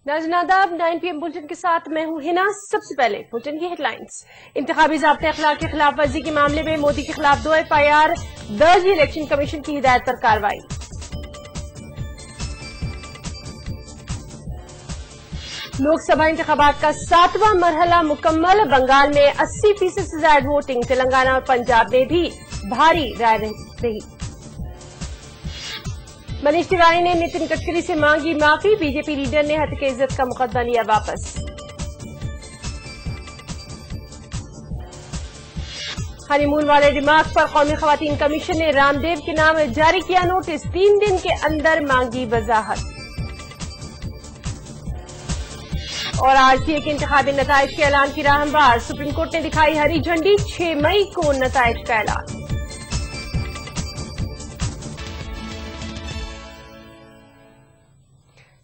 ناظرین آداب 9 PM bulletin کے ساتھ میں ہوں ہنا۔ سب سے پہلے بلٹن کی ہیڈ لائنز۔ انتخابی ضابطۂ اخلاق کی خلاف ورزی کے معاملے میں مودی کے خلاف 2 FIR درج، الیکشن کمیشن کی ہدایت پر کارروائی۔ لوک سبھا انتخابات کا 7واں مرحلہ مکمل، بنگال میں 80% سے زائد ووٹنگ، تلنگانہ اور پنجاب میں بھی بھاری رائے رہی۔ منیش تیواری نے نتن گڈکری سے مانگی معافی، بی جے پی لیڈر نے ہتک عزت کا مقدمہ لیا واپس۔ ہنی مون والے ریمارک پر قومی خواتین کمیشن نے رام دیو کے نام جاری کیا نوٹس، 3 دن کے اندر مانگی وضاحت۔ اور RTA کے انتخابی نتائج کے اعلان کی راہ ہموار، سپریم کورٹ نے دکھائی ہری جھنڈی، 6 مئی کو نتائج کا اعلان۔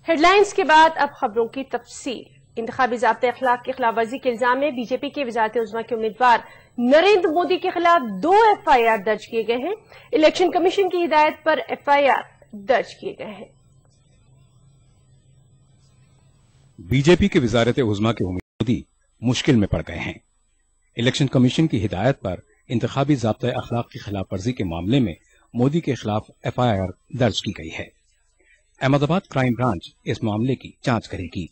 ہیڈ لائنز کے بعد اب خبروں کی تفصیل۔ انتخابی ضابطۂ اخلاق کی خلاف ورزی کے الزام میں بی جے پی کے وزارت عظمیٰ کے امیدوار نریندر مودی کے خلاف 2 FIR درج کیے گئے ہیں۔ الیکشن کمیشن کی ہدایت پر FIR درج کیے گئے ہیں۔ بی جے پی کے وزارت عظمیٰ کے امیدوار مودی مشکل میں پڑ گئے ہیں۔ الیکشن کمیشن کی ہدایت پر انتخابی ضابطۂ اخلاق کی خلاف ورزی کے معاملے میں مودی کے خلاف FIR درج کی گئی ہے۔ احمد آباد کرائم برانچ اس معاملے کی جانچ کرے گی۔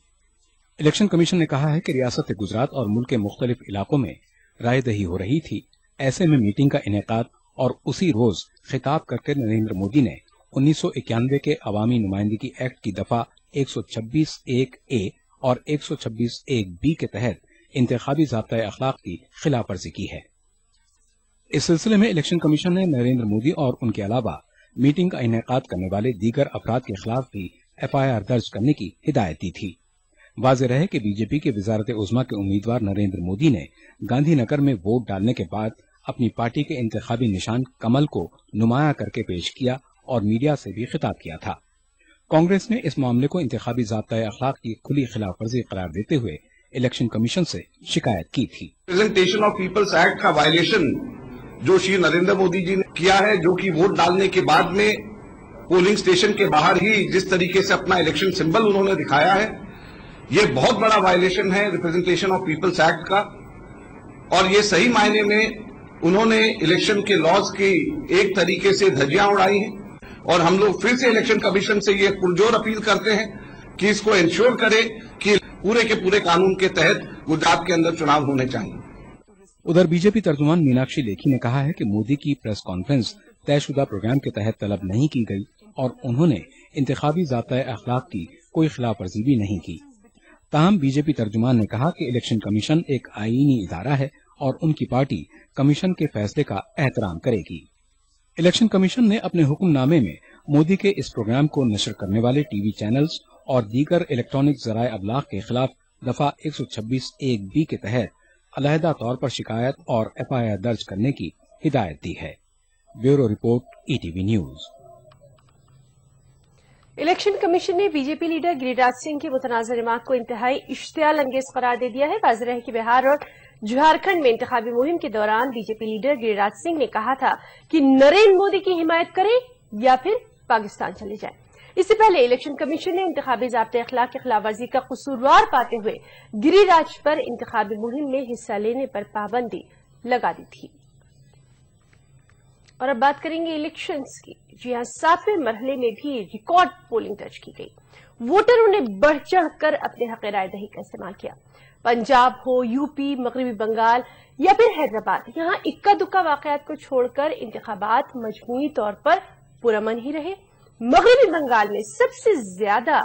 الیکشن کمیشن نے کہا ہے کہ ریاست گجرات اور ملک کے مختلف علاقوں میں رائے دہی ہو رہی تھی، ایسے میں میٹنگ کا انعقاد اور اسی روز خطاب کرتے نریندر مودی نے 1991 کے عوامی نمائندگی ایکٹ کی دفعہ 126(1)A اور 126(1)B کے تحت انتخابی ضابطۂ اخلاق کی خلاف ورزی کی ہے۔ اس سلسلے میں الیکشن کمیشن نے نریندر مودی اور ان کے علاوہ میٹنگ کا انعقاد کرنے والے دیگر افراد کے خلاف بھی FIR درج کرنے کی ہدایت دی تھی۔ واضح رہے کہ بی جے پی کے وزارت عظمیٰ کے امیدوار نریندر مودی نے گاندھی نگر میں ووٹ ڈالنے کے بعد اپنی پارٹی کے انتخابی نشان کمل کو نمایاں کر کے پیش کیا اور میڈیا سے بھی خطاب کیا تھا۔ کانگریس نے اس معاملے کو انتخابی ضابطۂ اخلاق کی کھلی خلاف ورزی قرار دیتے ہوئے الیکشن کمیشن سے شکایت کی تھی۔ ریپرزنٹیشن آف پیپلز ایکٹ کا وائلیشن جو شری نریندر مودی جی نے کیا ہے، جو کہ ووٹ ڈالنے کے بعد میں پولنگ سٹیشن کے باہر ہی جس طریقے سے اپنا الیکشن سمبل انہوں نے دکھایا ہے، یہ بہت بڑا وائلیشن ہے ریپرزنٹیشن آف پیپلز ایکٹ کا، اور یہ صحیح معنی میں انہوں نے الیکشن کے لاز کی ایک طریقے سے دھجیاں اڑائی ہیں، اور ہم لوگ پھر سے الیکشن کمیشن سے یہ پرجور اپیل کرتے ہیں کہ اس کو انشور کرے کہ پورے کے پورے قانون کے تحت گجرات کے اندر چناؤ ہونے چاہیے۔ ادھر بی جے پی ترجمان میناکشی لیکھی نے کہا ہے کہ مودی کی پریس کانفرنس طے شدہ پروگرام کے تحت طلب نہیں کی گئی اور انہوں نے انتخابی ضابطۂ اخلاق کی کوئی خلاف ورزی بھی نہیں کی۔ تاہم بی جے پی ترجمان نے کہا کہ الیکشن کمیشن ایک آئینی ادارہ ہے اور ان کی پارٹی کمیشن کے فیصلے کا احترام کرے گی۔ الیکشن کمیشن نے اپنے حکم نامے میں مودی کے اس پروگرام کو نشر کرنے والے ٹی وی چینلز اور دیگر الیکٹرانک ذرائع ابلاغ کے خلاف دفعہ 126(1)B کے تحت علیحدہ طور پر شکایت اور FIR درج کرنے کی ہدایت دی ہے۔ Bureau report ETV news. Election commission نے بی جے پی لیڈر گری راج سنگھ کے متنازع ریمارک کو انتہائی اشتعال انگیز قرار دے دیا ہے۔ واضح ہے کہ بہار اور جھارکھنڈ میں انتخابی مہم کے دوران بی جے پی لیڈر گری راج سنگھ نے کہا تھا کہ نریندر مودی کی حمایت کریں یا پھر پاکستان چلے جائیں۔ اس سے پہلے الیکشن کمیشن نے انتخابی ضابطۂ اخلاق کی خلاف ورزی کا قصوروار پاتے ہوئے گری راج پر انتخابی مہم میں حصہ لینے پر پابندی لگا دی تھی۔ اور اب بات کریں گے الیکشنز کی۔ جی ہاں، 7ویں مرحلے میں بھی ریکارڈ پولنگ درج کی گئی۔ ووٹروں نے بڑھ چڑھ کر اپنے حق رائے دہی کا استعمال کیا۔ پنجاب ہو، یوپی، مغربی بنگال یا پھر حیدرآباد، یہاں اکا دکا واقعات کو چھوڑ کر انتخابات مجموعی طور پر پرامن ہی رہے۔ مغربی بنگال میں سب سے زیادہ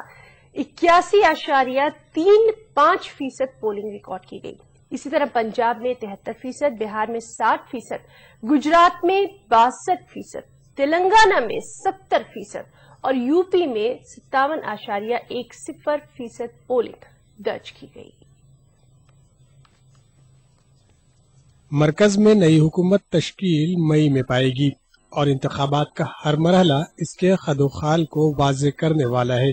81.35% پولنگ ریکارڈ کی گئی۔ اسی طرح پنجاب میں 73%، بہار میں 60%، گجرات میں 62%، تلنگانہ میں 70% اور یوپی میں 57.10% پولنگ درج کی گئی۔ مرکز میں نئی حکومت تشکیل مئی میں پائے گی اور انتخابات کا ہر مرحلہ اس کے خد و خال کو واضح کرنے والا ہے۔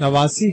89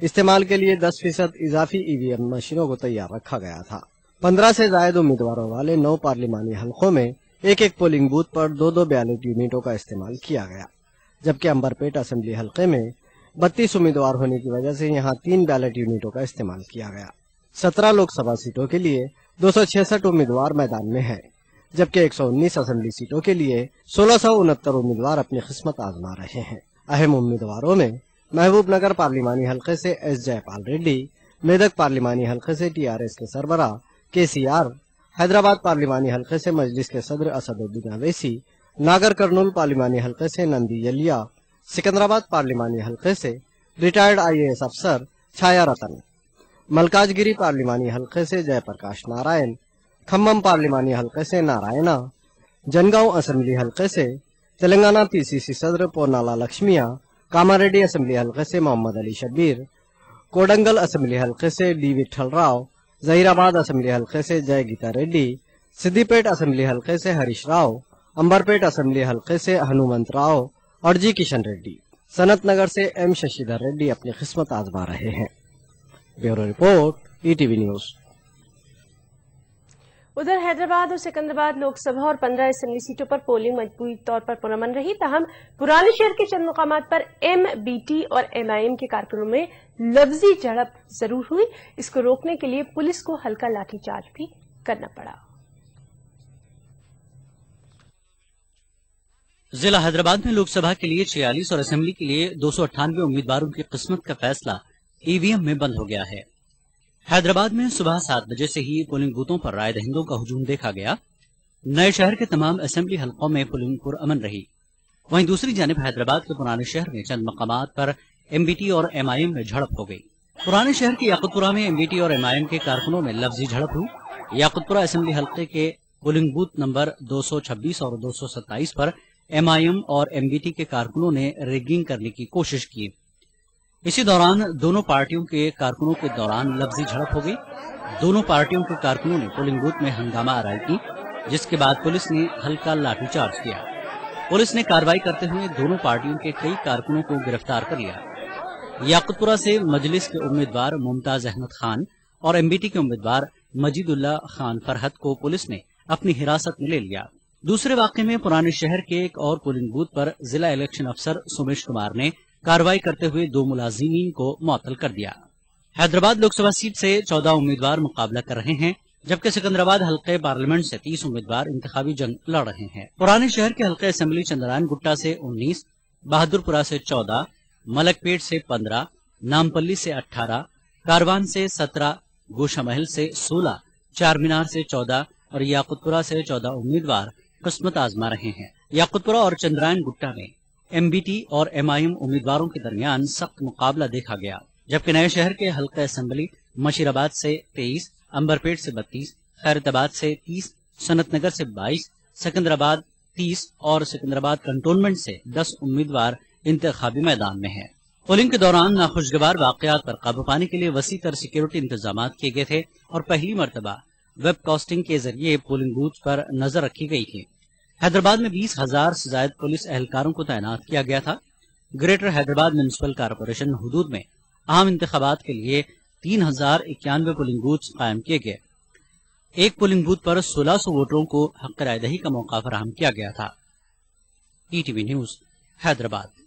استعمال کے لیے 10% اضافی EVM مشینوں کو تیار رکھا گیا تھا۔ 15 سے زائد امیدواروں والے 9 پارلیمانی حلقوں میں ایک پولنگ بوتھ پر 2 بیالٹ یونٹوں کا استعمال کیا گیا، جبکہ امبرپیٹ اسمبلی حلقے میں 32 امیدوار ہونے کی وجہ سے یہاں 3 بیالٹ یونٹوں کا استعمال کیا گیا۔ 17 لوک سبھا سیٹوں کے لیے 266 امیدوار میدان میں ہیں، جبکہ 119 اسمبلی سیٹوں کے لیے 1669 امیدوار اپنی قسمت آزما رہے ہیں۔ اہم امیدواروں میں محبوب نگر پارلیمانی حلقے سے ایس جے پال ریڈی، میدک پارلیمانی حلقے سے TRS کے سربراہ KCR، حیدرآباد پارلیمانی حلقے سے مجلس کے صدر اسد الدین اویسی، ناگر کرنول پارلیمانی حلقے سے نندی یلیا، سکندرآباد پارلیمانی حلقے سے ریٹائرڈ IAS افسر چھایا رتن، ملکاج گری پارلیمانی حلقے سے جے پرکاش نارائن، کھمم پارلیمانی حلقے سے نارائنا، جنگاؤں اسمبلی حلقے سے تلنگانہ PCC صدر پونالا لکشمیا، کاماریڈی اسمبلی حلقے سے محمد علی شبیر، کوڈنگل اسمبلی حلقے سے ڈی وٹھل راؤ، ظہیر آباد اسمبلی حلقے سے جے گیتا ریڈی، سدی پیٹ اسمبلی حلقے سے ہریش راؤ، امبرپیٹ اسمبلی حلقے سے ہنومنت راؤ اور جی کشن ریڈی، سنت نگر سے M ششیدھر ریڈی اپنی قسمت آزما رہے ہیں۔ Bureau report ETV news. ادھر حیدرآباد اور سکندرآباد لوک سبھا اور 15 اسمبلی سیٹوں پر پولنگ مجموعی طور پر پرامن رہی، تاہم پرانے شہر کے چند مقامات پر MBT اور MIM کے کارکنوں میں لفظی جھڑپ ضرور ہوئی۔ اس کو روکنے کے لیے پولیس کو ہلکا لاٹھی چارج بھی کرنا پڑا۔ ضلع حیدرآباد میں لوک سبھا کے لیے 46 اور اسمبلی کے لیے 298 امیدواروں کی قسمت کا فیصلہ EVM میں بند ہو گیا ہے۔ حیدرآباد میں صبح 7 بجے سے ہی پولنگ بوتھوں پر رائے دہندوں کا ہجوم دیکھا گیا۔ نئے شہر کے تمام اسمبلی حلقوں میں پولنگ پرامن رہی، وہیں دوسری جانب حیدرآباد کے پرانے شہر میں چند مقامات پر MBT اور MIM میں جھڑپ ہو گئی۔ پرانے شہر کے یاقوت پورہ میں MBT اور MIM کے کارکنوں میں لفظی جھڑپ ہوئی۔ یاقوت پورہ اسمبلی حلقے کے پولنگ بوتھ نمبر 226 اور 227 پر MIM اور MBT کے کارکنوں نے ریگنگ کرنے کی کوشش کی۔ اسی دوران دونوں پارٹیوں کے کارکنوں کے دوران لفظی جھڑپ ہو گئی۔ دونوں پارٹیوں کے کارکنوں نے پولنگ بوتھ میں ہنگامہ آرائی کی، جس کے بعد پولیس نے ہلکا لاٹھی چارج کیا۔ پولیس نے کارروائی کرتے ہوئے دونوں پارٹیوں کے کئی کارکنوں کو گرفتار کر لیا۔ یاقوت پورہ سے مجلس کے امیدوار ممتاز احمد خان اور MBT کے امیدوار مجید اللہ خان فرحت کو پولیس نے اپنی حراست میں لے لیا۔ دوسرے واقعے میں پرانے شہر کے ایک اور پولنگ بوتھ پر ضلع الیکشن افسر سومیش کمار نے کارروائی کرتے ہوئے 2 ملازمین کو معطل کر دیا۔ حیدرآباد لوک سبھا سیٹ سے 14 امیدوار مقابلہ کر رہے ہیں، جبکہ سکندرآباد حلقے پارلیمنٹ سے 30 امیدوار انتخابی جنگ لڑ رہے ہیں۔ پرانے شہر کے حلقے اسمبلی چندرائن گٹا سے 19، بہادر پورہ سے 14، ملک پیٹ سے 15، نامپلی سے 18، کاروان سے 17، گوشہ محل سے 16، چار مینار سے 14 اور یاقوت پورہ سے 14 امیدوار قسمت آزما رہے ہیں۔ یاقوت پورہ اور چندرائن گٹا میں MBT اور MIM امیدواروں کے درمیان سخت مقابلہ دیکھا گیا، جبکہ نئے شہر کے حلقہ اسمبلی مشیر آباد سے 23، امبرپیٹ سے 32، خیرت آباد سے 30، سنت نگر سے 22، سکندرآباد 30 اور سکندرآباد کنٹونمنٹ سے 10 امیدوار انتخابی میدان میں ہیں۔ پولنگ کے دوران ناخوشگوار واقعات پر قابو پانے کے لیے وسیع تر سیکورٹی انتظامات کیے گئے تھے اور پہلی مرتبہ ویب کاسٹنگ کے ذریعے پولنگ بوتھ پر نظر رکھی گئی تھی۔ حیدرآباد میں 20,000 سے زائد پولیس اہلکاروں کو تعینات کیا گیا تھا۔ گریٹر حیدرآباد میونسپل کارپوریشن حدود میں عام انتخابات کے لیے 3091 پولنگ بوتھ قائم کیے گئے۔ ایک پولنگ بوتھ پر 1600 ووٹروں کو حق رائے دہی کا موقع فراہم کیا گیا تھا۔ ETV news Hyderabad.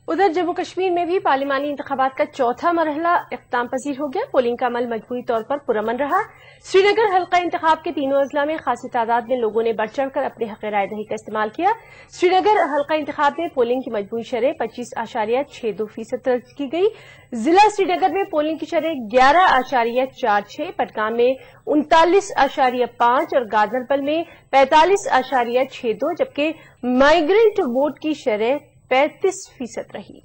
ادھر جموں کشمیر میں بھی پارلیمانی انتخابات کا چوتھا مرحلہ اختتام پذیر ہو گیا۔ پولنگ کا عمل مجموعی طور پر پرامن رہا۔ سری نگر حلقہ انتخاب کے تینوں اضلاع میں خاصی تعداد میں لوگوں نے بڑھ چڑھ کر اپنے حق رائے دہی کا استعمال کیا۔ سری نگر حلقہ انتخاب میں پولنگ کی مجموعی شرح 25.62% درج کی گئی۔ ضلع سری نگر میں پولنگ کی شرح 11.46، پٹگام میں 39.5 اور گاندربل میں 45.62، جبکہ مائیگرنٹ ووٹ کی شرح 35% رہی۔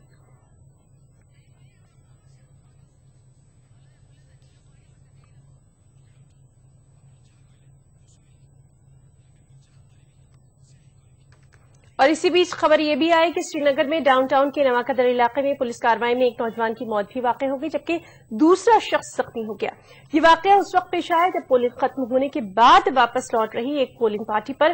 اور اسی بیچ خبر یہ بھی آئی کہ سری نگر میں ڈاؤن ٹاؤن کے نوا قدر علاقے میں پولیس کارروائی میں ایک نوجوان کی موت بھی واقع ہو گئی، جبکہ دوسرا شخص زخمی ہو گیا۔ یہ واقعہ اس وقت پیش آیا جب پولنگ ختم ہونے کے بعد واپس لوٹ رہی ایک پولنگ پارٹی پر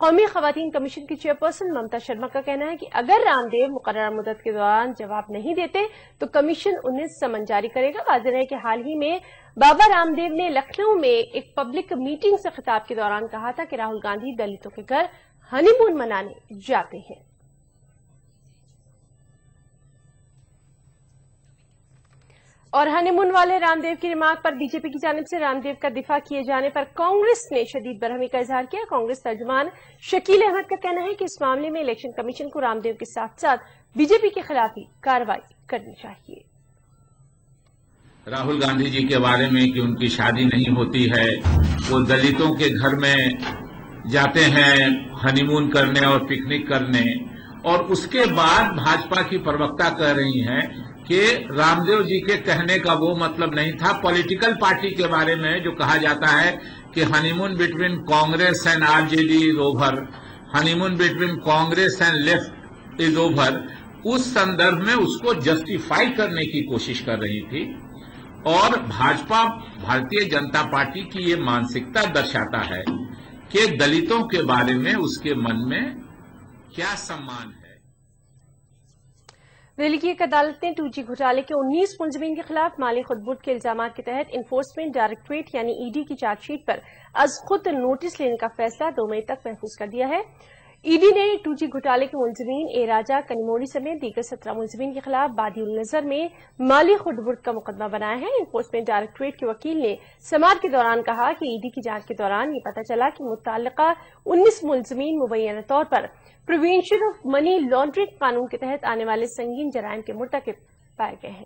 قومی خواتین کمیشن کی چیئرپرسن ممتا شرما کا کہنا ہے کہ اگر رام دیو مقررہ مدت کے دوران جواب نہیں دیتے تو کمیشن انہیں سمن جاری کرے گا۔ واضح ہے کہ حال ہی میں بابا رام دیو نے لکھنؤ میں ایک پبلک میٹنگ سے خطاب کے دوران کہا تھا کہ راہل گاندھی دلتوں کے گھر ہنی مون منانے جاتے ہیں۔ اور ہنی مون والے رام دیو کی ریمارک پر بی جے پی کی جانب سے رام دیو کا دفاع کیے جانے پر کانگریس نے شدید برہمی کا اظہار کیا۔ کانگریس ترجمان شکیل احمد کا کہنا ہے کہ اس معاملے میں الیکشن کمیشن کو رام دیو کے ساتھ ساتھ بی جے پی کے خلاف ہی کارروائی کرنی چاہیے۔ راہل گاندھی جی کے بارے میں کہ ان کی شادی نہیں ہوتی ہے، وہ دلتوں کے گھر میں جاتے ہیں ہنی مون کرنے اور پکنک کرنے، اور اس کے بعد بھاجپا کی پروکتا کہہ رہی ہیں کہ رام دیو جی کے کہنے کا وہ مطلب نہیں تھا۔ پولیٹیکل پارٹی کے بارے میں جو کہا جاتا ہے کہ honeymoon between Congress and R J D is over, honeymoon between Congress and left is over, اس سندرب میں اس کو جسٹیفائی کرنے کی کوشش کر رہی تھی، اور بھاجپا بھارتیہ جنتا پارٹی کی یہ مانسکتا درشاتا ہے کہ دلتوں کے بارے میں اس کے من میں کیا سمان ہے۔ دہلی کی ایک عدالت نے 2G گھوٹالے کے 19 ملزمین کے خلاف مالی خودبرد کے الزامات کے تحت انفورسمنٹ ڈائریکٹوریٹ یعنی ای ڈی کی چارج شیٹ پر از خود نوٹس لینے کا فیصلہ 2 مئی تک محفوظ کر دیا ہے۔ ای ڈی نے 2G گھوٹالے کے ملزمین اے راجا کنیموڑی سمیت دیگر 17 ملزمین کے خلاف بادی النظر میں مالی خودبرد کا مقدمہ بنایا ہے۔ انفورسمنٹ ڈائریکٹوریٹ کے وکیل نے سماعت کے دوران کہا کہ ای ڈی کی جانچ کے دوران یہ پتہ چلا کہ متعلقہ 19 ملزمین مبینہ طور پر پریونشن آف منی لانڈرنگ قانون کے تحت آنے والے سنگین جرائم کے مرتکب پائے گئے ہیں۔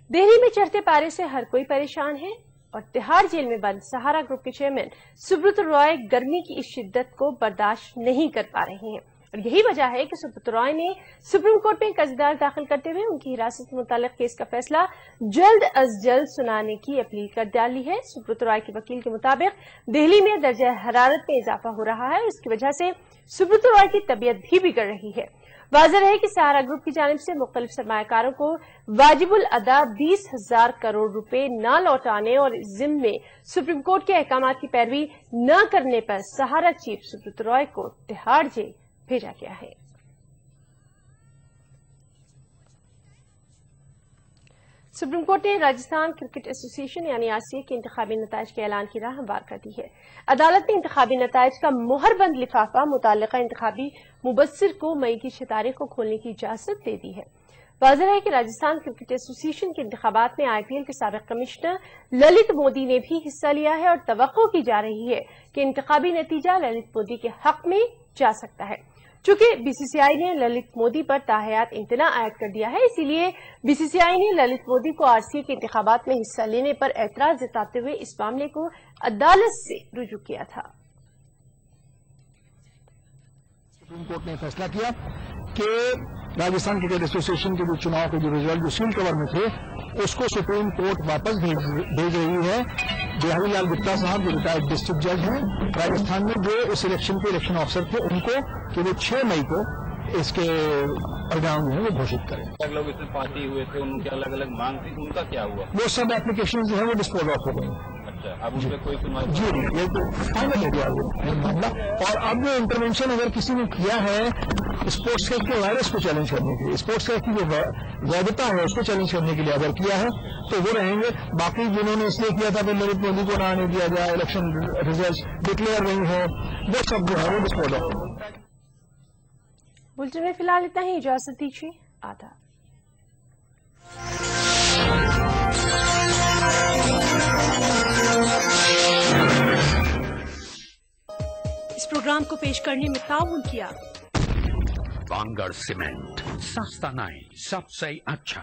دہلی میں چڑھتے پارے سے ہر کوئی پریشان ہے اور تہاڑ جیل میں بند سہارا گروپ کے چیئرمین سبرت رائے گرمی کی اس شدت کو برداشت نہیں کر پا رہے ہیں، اور یہی وجہ ہے کہ سبرت رائے نے سپریم کورٹ میں قرضدار داخل کرتے ہوئے ان کی حراست سے متعلق کیس کا فیصلہ جلد از جلد سنانے کی اپیل کر ڈالی ہے۔ سبرت رائے کے وکیل کے مطابق دہلی میں درجہ حرارت میں اضافہ ہو رہا ہے، اس کی وجہ سے سبرت رائے کی طبیعت بھی بگڑ رہی ہے۔ واضح ہے کہ سہارا گروپ کی جانب سے مختلف سرمایہ کاروں کو واجب الادا 20,000 کروڑ روپے نہ لوٹانے اور اس ضمن میں سپریم کورٹ کے احکامات کی پیروی نہ کرنے پر سہارا چیف سبرت رائے کو تہاڑ جیل بھیجا گیا ہے۔ سپریم کورٹ نے راجستھان کرکٹ ایسوسی ایشن یعنی آر سی اے کے انتخابی نتائج کے اعلان کی راہ ہموار کر دی ہے۔ عدالت نے انتخابی نتائج کا مہر بند لفافہ متعلقہ انتخابی مبصر کو مئی کی 6 تاریخ کو کھولنے کی اجازت دے دی ہے۔ واضح ہے کہ راجستھان کرکٹ ایسوسی ایشن کے انتخابات میں آئی پی ایل کے سابق کمشنر للت مودی نے بھی حصہ لیا ہے، اور توقع کی جا رہی ہے کہ انتخابی نتیجہ للت مودی کے حق میں جا سکتا ہے۔ چونکہ بی سی سی آئی نے للت مودی پر تاحیات امتناع عائد کر دیا ہے، اسی لیے بی سی سی آئی نے للت مودی کو آر سی اے کے انتخابات میں حصہ لینے پر اعتراض جتاتے ہوئے اس معاملے کو عدالت سے رجوع کیا تھا۔ سپریم کورٹ نے فیصلہ کیا کہ راجستھان کرکٹ ایسوسی ایشن کے جو چناؤ کے جو رزلٹ جو سیل کور میں تھے اس کو سپریم کورٹ واپس بھیج رہی ہے۔ بہاری لال گپتا صاحب جو ریٹائرڈ ڈسٹرکٹ جج ہیں راجستھان میں، جو اس الیکشن کے الیکشن افسر تھے، ان کو کہ وہ 6 مئی کو اس کے پروگرام جو ہے وہ گھوشت کریں۔ لوگ اس میں پارٹی ہوئے تھے، ان کی الگ الگ مانگ تھی، ان کا کیا ہوا؟ وہ سب اپلیکیشن جو ہے وہ ڈسپوز آف ہو گئی۔ اچھا، اب اس پہ کوئی سنوائی؟ جی یہ تو فائنل ہو گیا وہ معاملہ۔ اور اب وہ انٹرونشن اگر کسی نے کیا ہے اسپورٹس کیس کے وائرس کو چیلنج کرنے کے لیے، اسپورٹس کیس کی جو ویدتا ہے اس کو چیلنج کرنے کے لیے اگر کیا ہے تو وہ رہیں گے۔ باقی جنہوں نے اس لیے کیا تھا کہ للت مودی کو نہ آنے دیا جائے، الیکشن ریزلٹس ڈکلیئر نہیں ہو، وہ سب جو ہے وہ ڈسپوز آف ہو۔ بلٹن میں فی الحال اتنا ہی، اجازت دیجیے، آداب۔ اس پروگرام کو پیش کرنے میں تعاون کیا وانگڑ سیمنٹ، سستا نہیں سب سے اچھا۔